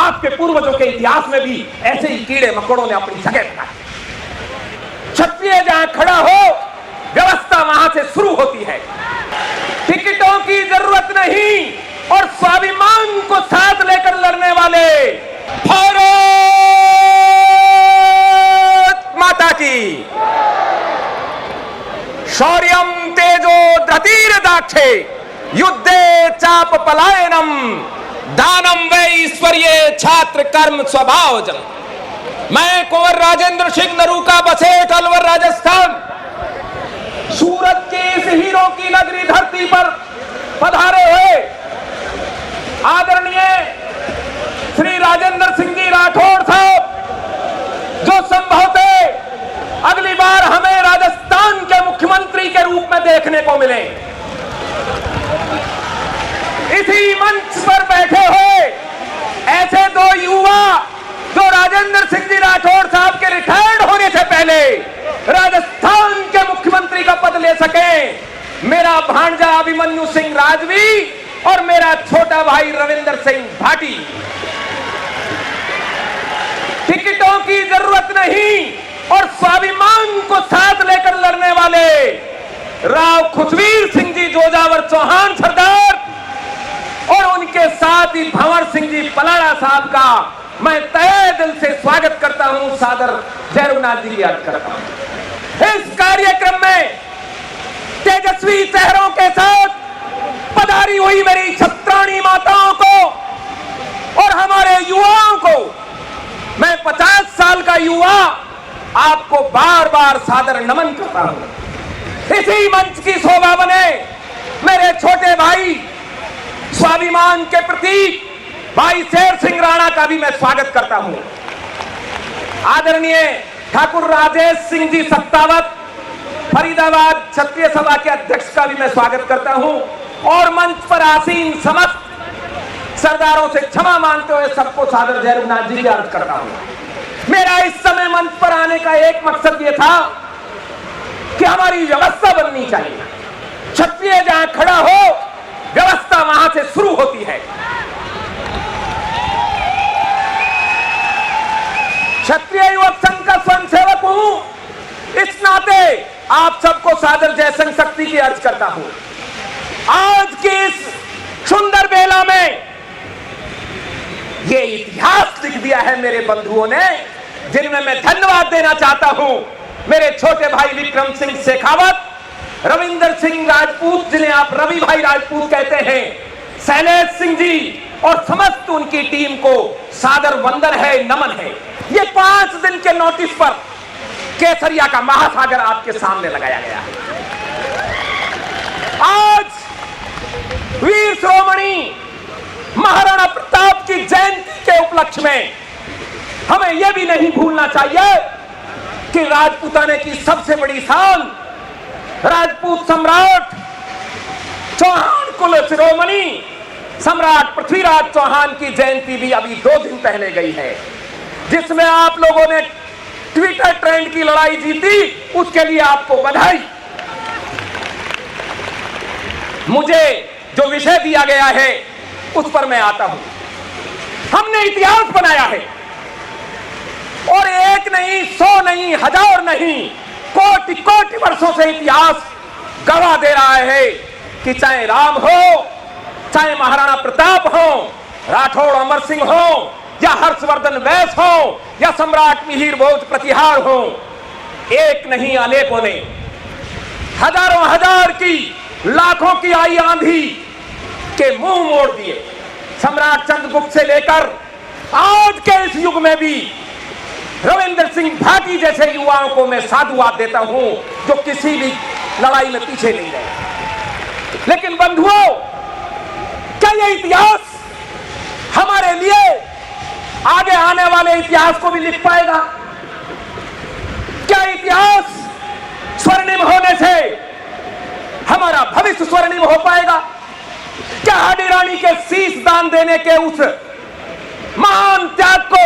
आपके पूर्वजों के इतिहास में भी ऐसे ही कीड़े मकोड़ों ने अपनी जगह बनाई। क्षत्रिय जहां खड़ा हो, व्यवस्था वहां से शुरू होती है। टिकटों की जरूरत नहीं और स्वाभिमान को साथ लेकर लड़ने वाले भारत माता की। शौर्यम तेजो धीर दाक्षे युद्धे चाप पलायनम दानम वे ईश्वरीय छात्र कर्म स्वभाव जन। मैं कुंवर राजेंद्र सिंह नरूका बसेठ अलवर राजस्थान सूरत की इस हीरो की नगरी धरती पर पधारे हुए आदरणीय श्री राजेंद्र सिंह जी राठौड़ साहब, जो संभवतः अगली बार हमें राजस्थान के मुख्यमंत्री के रूप में देखने को मिले। इसी मंच पर बैठे हुए ऐसे दो युवा जो राजेंद्र सिंह जी राठौड़ साहब के रिटायर्ड होने से पहले राजस्थान के मुख्यमंत्री का पद ले सके, मेरा भांजा अभिमन्यु सिंह राजवी और मेरा छोटा भाई रविंदर सिंह भाटी। टिकटों की जरूरत नहीं और स्वाभिमान को साथ लेकर लड़ने वाले राव खुशवीर सिंह जी जोजावर चौहान सरदार और उनके साथ ही भंवर सिंह जी पलाड़ा साहब का मैं तहे दिल से स्वागत करता हूं, सादर जयरुनाथ जी याद करता हूं। इस कार्यक्रम में तेजस्वी चेहरों के साथ पधारी हुई मेरी छत्राणी माताओं को और हमारे युवाओं को मैं 50 साल का युवा आपको बार बार सादर नमन करता हूं। इसी मंच की शोभा बने मेरे छोटे भाई स्वाभिमान के प्रतीक भाई शेर सिंह राणा का भी मैं स्वागत करता हूं। आदरणीय ठाकुर राजेश सिंह जी सत्तावत फरीदाबाद क्षत्रिय सभा के अध्यक्ष का भी मैं स्वागत करता हूं और मंच पर आसीन समस्त सरदारों से क्षमा मांगते हुए सबको सादर जय रघुनाथ जी अर्ज करता हूं। मेरा इस समय मंच पर आने का एक मकसद यह था कि हमारी व्यवस्था बननी चाहिए। क्षत्रिय जहां खड़ा हो, व्यवस्था वहां से शुरू होती है। क्षत्रिय युवक संघ का स्वयंसेवक हूं, इस नाते आप सबको सादर जय संघ शक्ति की अर्ज करता हूं। आज की इस सुंदर बेला में ये इतिहास लिख दिया है मेरे बंधुओं ने, जिनमें मैं धन्यवाद देना चाहता हूं मेरे छोटे भाई विक्रम सिंह शेखावत, रविंदर सिंह राजपूत जिन्हें आप रवि भाई राजपूत कहते हैं, शैलेश सिंह जी और समस्त उनकी टीम को सादर वंदन है, नमन है। ये 5 दिन के नोटिस पर केसरिया का महासागर आपके सामने लगाया गया है। आज वीर शिरोमणि महाराणा प्रताप की जयंती के उपलक्ष्य में हमें यह भी नहीं भूलना चाहिए कि राजपूताने की सबसे बड़ी शान राजपूत सम्राट चौहान कुल शिरोमणि सम्राट पृथ्वीराज चौहान की जयंती भी अभी 2 दिन पहले गई है, जिसमें आप लोगों ने ट्विटर ट्रेंड की लड़ाई जीती, उसके लिए आपको बधाई। मुझे जो विषय दिया गया है उस पर मैं आता हूं। हमने इतिहास बनाया है और एक नहीं, 100 नहीं, 1000 नहीं, कोटि कोटि वर्षों से इतिहास गवाह दे रहा है कि चाहे राम हो, चाहे महाराणा प्रताप हो, राठौड़ अमर सिंह हो, या हर्षवर्धन वैश्य हो, या सम्राट मिहिर भोज प्रतिहार हो, एक नहीं अनेकों ने हजारों हजार की लाखों की आई आंधी के मुंह मोड़ दिए। सम्राट चंद्रगुप्त से लेकर आज के इस युग में भी रविंदर सिंह भाटी जैसे युवाओं को मैं साधुवाद देता हूं जो किसी भी लड़ाई में पीछे नहीं रहे। लेकिन बंधुओं, क्या यह इतिहास हमारे लिए आगे आने वाले इतिहास को भी लिख पाएगा? क्या इतिहास स्वर्णिम होने से हमारा भविष्य स्वर्णिम हो पाएगा? क्या हाडी रानी के शीश दान देने के उस महान त्याग को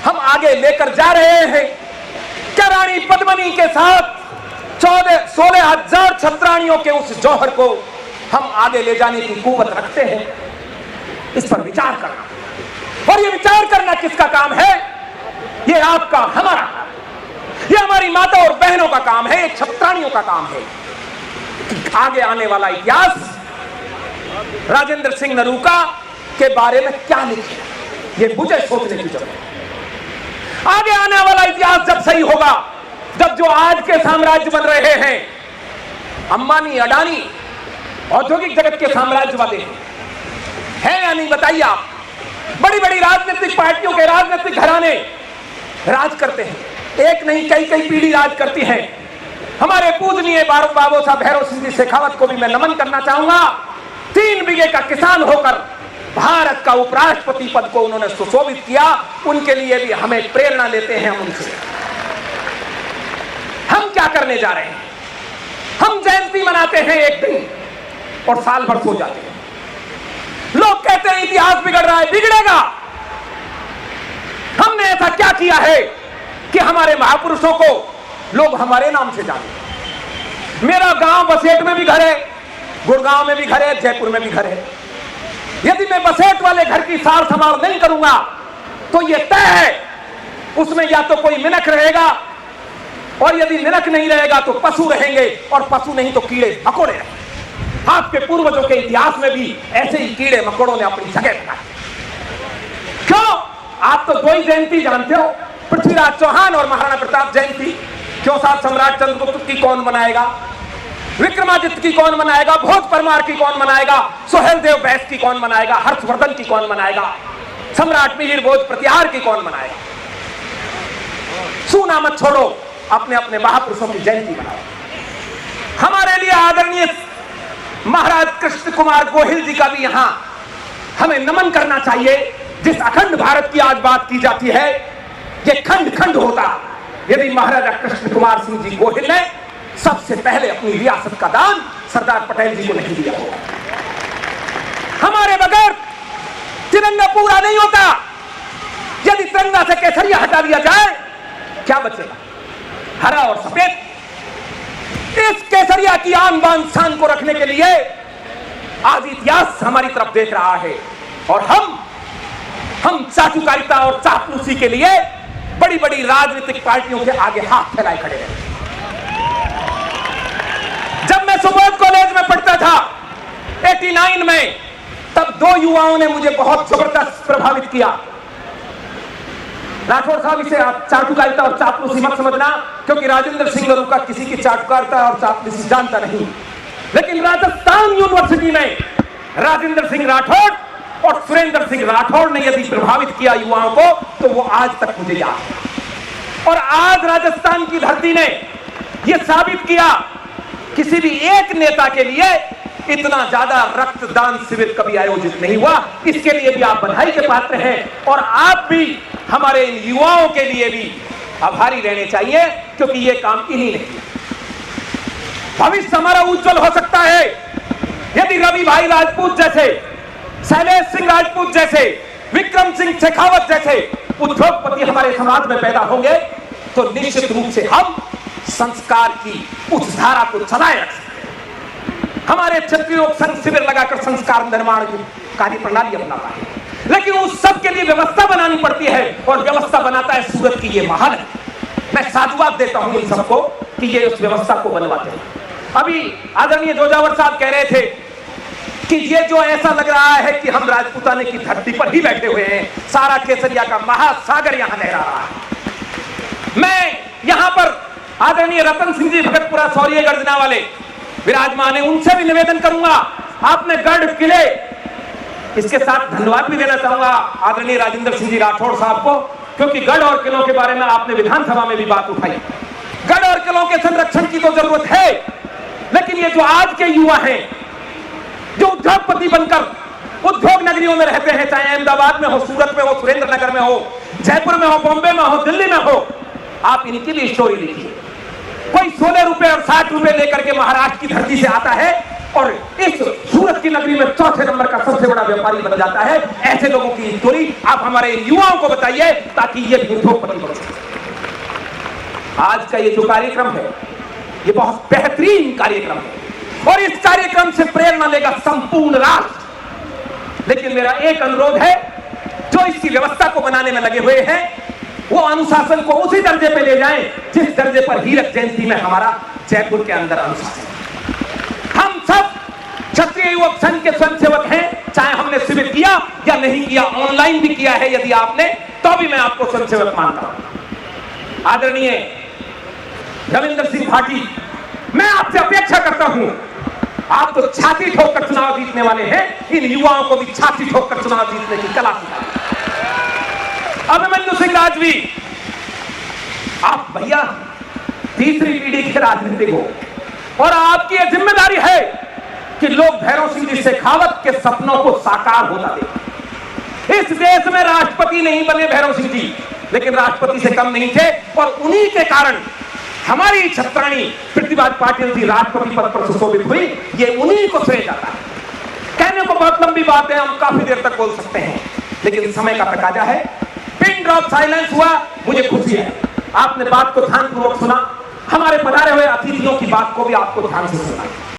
हम आगे लेकर जा रहे हैं? क्या रानी पद्मिनी के साथ 16,000 छत्राणियों के उस जौहर को हम आगे ले जाने की कुव्वत रखते हैं? इस पर विचार करना, और ये विचार किसका काम है? ये आपका, हमारा, ये हमारी माता और बहनों का काम है, ये छत्राणियों का काम है कि आगे आने वाला इतिहास राजेंद्र सिंह नरूका के बारे में क्या लिखे, ये मुझे सोचने की जरूरत है। आगे आने वाला इतिहास जब सही होगा, जब जो आज के साम्राज्य बन रहे हैं, अंबानी अडानी औद्योगिक जगत के साम्राज्यवादी हैं या नहीं, बताइए आप। बड़ी बड़ी राजनीतिक पार्टियों के राजनीतिक घराने राज करते हैं, एक नहीं कई कई पीढ़ी राज करती है। हमारे पूजनीय बाबू साहब भैरव सिंह जी शेखावत को भी मैं नमन करना चाहूंगा। 3 बीघे का किसान होकर भारत का उपराष्ट्रपति पद को उन्होंने सुशोभित किया। उनके लिए भी हमें प्रेरणा लेते हैं हम उनसे। हम क्या करने जा रहे हैं? हम जयंती मनाते हैं एक दिन और साल भर सो जाते हैं। लोग कहते हैं इतिहास बिगड़ रहा है, बिगड़ेगा। हमने ऐसा क्या किया है कि हमारे महापुरुषों को लोग हमारे नाम से जाने? मेरा गांव बसेट में भी घर है, गुड़गांव में भी घर है, जयपुर में भी घर है। यदि मैं बसेट वाले घर की सार संभाल नहीं करूंगा तो यह तय है उसमें या तो कोई मिनक रहेगा, और यदि मिनक नहीं रहेगा तो पशु रहेंगे, और पशु नहीं तो कीड़े मकोड़े रहेंगे। आपके पूर्वजों के इतिहास में भी ऐसे ही कीड़े मकोड़ों ने अपनी जगह बनाई। क्यों? आप तो 2 ही जयंती जानते हो, पृथ्वीराज चौहान और महाराणा प्रताप जयंती। क्यों साहब? सम्राट चंद्रगुप्त की कौन मनाएगा? विक्रमादित्य की कौन मनाएगा? भोज परमार की कौन मनाएगा? सोहेल देव बैस की कौन मनाएगा? हर्षवर्धन की कौन मनाएगा? सम्राट मिहिर भोज प्रतिहार की कौन मनाएगा? सूना मत छोड़ो, अपने अपने महापुरुषों की जयंती मनाओ। हमारे लिए आदरणीय महाराज कृष्ण कुमार गोहिल जी का भी यहां हमें नमन करना चाहिए। जिस अखंड भारत की आज बात की जाती है, यह खंड खंड होता यदि महाराजा कृष्ण कुमार सिंह जी गोहिल ने सबसे पहले अपनी रियासत का दान सरदार पटेल जी को नहीं दिया होगा। हमारे बगैर तिरंगा पूरा नहीं होता। यदि तिरंगा से केसरिया हटा दिया जाए, क्या बचेगा? हरा और सफेद। इस केसरिया की आन बान शान को रखने के लिए आज इतिहास हमारी तरफ देख रहा है, और हम चाटुकारिता और चापलूसी के लिए बड़ी बड़ी राजनीतिक पार्टियों के आगे हाथ फैलाए खड़े हैं। जब मैं सुबोध कॉलेज में पढ़ता था 89 में, तब 2 युवाओं ने मुझे बहुत जबरदस्त प्रभावित किया। राठौड़ साहब, इसे आप चाटुकारिता और चापलूसी मत समझना, क्योंकि राजेंद्र सिंह नरूका किसी की चाटुकारिता और चापलूसी जानता नहीं। लेकिन राजस्थान यूनिवर्सिटी में राजेंद्र सिंह राठौड़ और सुरेंद्र सिंह राठौड़ ने यदि प्रभावित किया युवाओं को, तो वो आज तक मुझे याद है। और आज राजस्थान की धरती ने यह साबित किया, किसी भी एक नेता के लिए इतना ज्यादा रक्तदान शिविर कभी आयोजित नहीं हुआ। इसके लिए भी आप बधाई के पात्र हैं, और आप भी हमारे इन युवाओं के लिए भी आभारी रहने चाहिए, क्योंकि ये काम इन्हीं ने किया। भविष्य हमारा उज्जवल हो सकता है यदि रवि भाई राजपूत जैसे, शैलेश सिंह राजपूत जैसे, विक्रम सिंह शेखावत जैसे उद्योगपति हमारे समाज में पैदा होंगे, तो निश्चित रूप से हम संस्कार की उस धारा को चलाए रख सकते। हमारे क्षत्रिय संघ शिविर लगाकर संस्कार निर्माण की कार्य प्रणाली अपनाता है, लेकिन उस सब के लिए व्यवस्था बनानी पड़ती है, और व्यवस्था बनाता है सूरत की ये महान है। मैं साधुवाद देता हूं इन सबको कि ये उस व्यवस्था को बनवाते हैं। अभी आदरणीय जोजावर साहब कह रहे थे कि ये जो ऐसा लग रहा है कि हम राजपूताने की धरती पर ही बैठे हुए हैं, सारा केसरिया का महासागर यहां लहरा रहा है। मैं यहां पर आदरणीय रतन सिंह जी भगतपुरा सौरिये गर्जना वाले विराजमान है, उनसे भी निवेदन करूंगा, आपने गढ़ किले, इसके साथ धन्यवाद भी देना चाहूंगा आदरणीय राजेंद्र सिंह जी राठौड़ साहब को, क्योंकि गढ़ और किलों के बारे में आपने विधानसभा में भी बात उठाई। गढ़ और किलों के संरक्षण की तो जरूरत है, लेकिन ये जो आज के युवा हैं, जो उद्योगपति बनकर उद्योग नगरियों में रहते हैं, चाहे अहमदाबाद में हो, सूरत में हो, सुरेंद्र नगर में हो, जयपुर में हो, बॉम्बे में हो, दिल्ली में हो, आप इनकी भी स्टोरी लिखिए। कोई 16 रुपए और 60 रुपए लेकर के महाराष्ट्र की धरती से आता है और इस सूरत की नगरी में 4थे नंबर का सबसे बड़ा व्यापारी बन जाता है। ऐसे लोगों की स्टोरी आप हमारे युवाओं को बताइए, ताकि ये उद्योगपति बन सके। आज का ये जो कार्यक्रम है, ये बहुत बेहतरीन कार्यक्रम है, और इस कार्यक्रम से प्रेरणा लेगा संपूर्ण राष्ट्र। लेकिन मेरा एक अनुरोध है जो इसकी व्यवस्था को बनाने में लगे हुए हैं, वो अनुशासन को उसी दर्जे पे ले जाएं जिस दर्जे पर हीरक जयंती में हमारा जयपुर के अंदर अनुशासन। हम सब क्षत्रिय युवक संघ के स्वयंसेवक हैं, चाहे हमने शिविर किया या नहीं किया, ऑनलाइन भी किया है यदि आपने, तो भी मैं आपको स्वयंसेवक मानता हूं। आदरणीय रविंद्र सिंह भाटी, मैं आपसे अपेक्षा करता हूं, आप तो छाती ठोककर चुनाव जीतने वाले हैं, इन युवाओं को भी छाती ठोककर चुनाव जीतने की कला सिखाएं। अभिमन्यु सिंह राजवी, आप भैया तीसरी पीढ़ी के राजनीतिक हो और आपकी यह जिम्मेदारी है कि लोग भैरव सिंह जी शेखावत के सपनों को साकार होता देखें। इस देश में राष्ट्रपति नहीं बने भैरव सिंह जी, लेकिन राष्ट्रपति से कम नहीं थे और उन्हीं के कारण हमारी छत्राणी प्रतिभा पाटिल जी राष्ट्रपति पद पर सुशोभित हुई। ये उन्हीं को श्रेय जाता है। कहने को बहुत लंबी बात है, हम काफी देर तक बोल सकते हैं, लेकिन समय का तकाजा है। पिन ड्रॉप साइलेंस हुआ, मुझे खुशी है, आपने बात को ध्यानपूर्वक सुना, हमारे पधारे हुए अतिथियों की बात को भी आपको ध्यान से सुना।